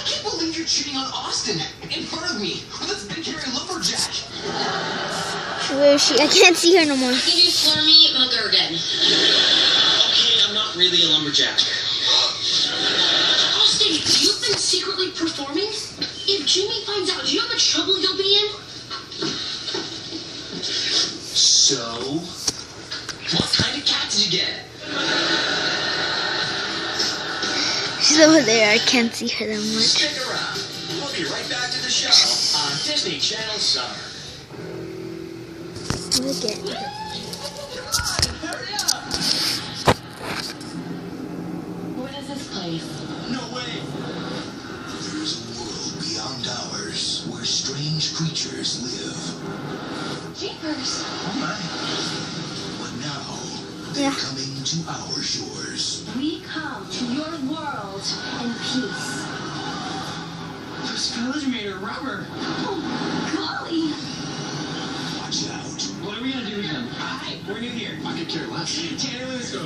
can't believe you're cheating on Austin in front of me with this big hairy lumberjack. Where is she? I can't see her no more. You slurmy McGurgan. Okay, I'm not really a lumberjack. Austin, you've been secretly performing? If Jimmy finds out, do you know how much trouble you'll be in? So, what kind of cat did you get? She's over there. I can't see her that much. Stick around. We'll be right back to the show on Disney Channel Summer. Look at her. Hurry up! What is this place? No way! There's a world beyond ours where strange creatures live. Jeepers. Oh my. But now, they're coming to our shores. We come to your world in peace. Those fellas are made of rubber. Oh, golly. Watch out. What are we gonna do with them? Hi, we're new here. I could care less. Tanner, let's go.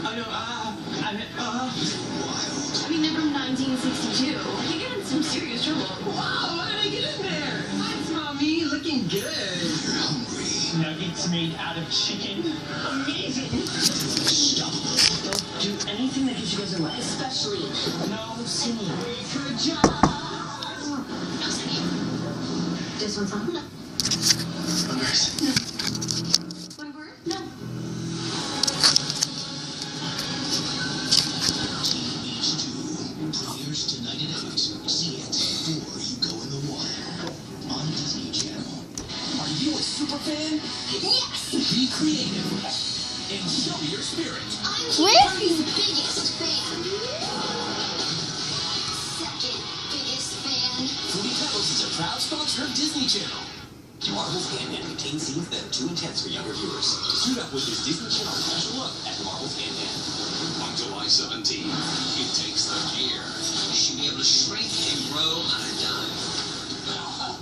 I know, Wild. I mean, they're from 1962. You get in some serious trouble. Wow, how did I get in there? Thanks, Mommy. Looking good. You're hungry. Nuggets made out of chicken. Amazing. Unstoppable. Don't do anything that gives you guys a laugh. Especially No singing. Good job. no singing. Just one song? No. Others. One word? No. TH2. Premieres tonight at 8. See it before you go in the water. On Disney Channel. Are you a super fan? Yes! Be creative and show your spirit. I'm What? Kirby's biggest fan. Second biggest fan. Foodie Pebbles is a proud sponsor of Disney Channel. Marvel's Ant-Man contains scenes that are too intense for younger viewers. Suit up with this Disney Channel special look at Marvel's Ant-Man. On July 17th, it takes the gear. You should be able to shrink and grow on a dime.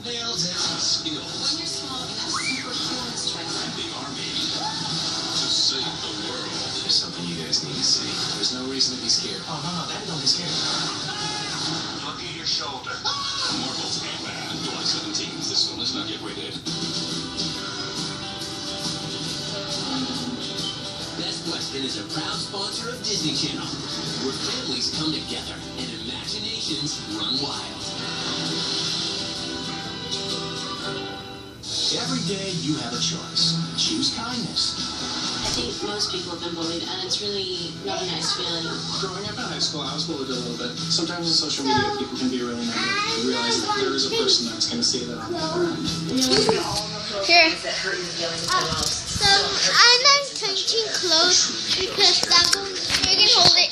Nailed it. Skill When you're small, you have superhuman strength. and the army to save the world. There's something you guys need to see. There's no reason to be scared. Oh, no, Daddy, don't be scared. Look at your shoulder. Marvel's Ant-Man, July 17th. This one is not yet rated. Best Western is a proud sponsor of Disney Channel, where families come together and imaginations run wild. Every day you have a choice. Choose kindness. I think most people have been bullied, and it's really not a nice feeling. Growing up in high school, I was bullied a little bit. Sometimes on social media, people can be really negative. You realize that there is a person that's going to say that on the other end. Here. So I'm not changing clothes because that one, you can hold it.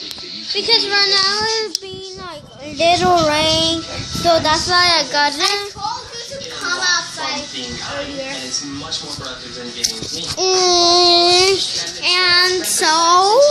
Because right now it's being like a little rain, so that's why I got it. I told you to come outside earlier. And it's much more productive than being me. And so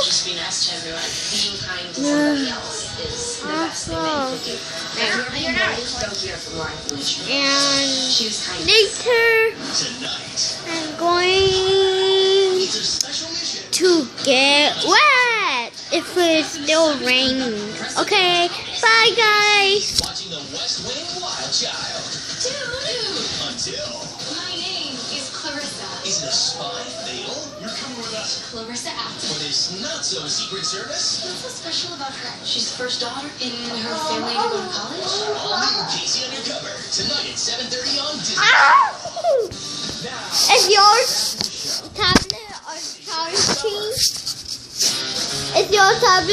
Just be nice to everyone. Being kind to somebody else is the best thing that you can do. You're not don't hear from more information. and Choose kindness. later Tonight. I'm going It's a special mission. to get wet if it's still raining. Okay, bye guys. Watching the West Wing Wild Child. Dude, Until. my name is Clarissa. Is it a spy fatal? You're coming with us. Clarissa Acton. For this not-so-secret service? What's so special about her? She's the first daughter in her family to go to college. All new Casey Undercover. Tonight at 7:30 on Disney. Ow! Now. Is your tablet or charging? Is your tablet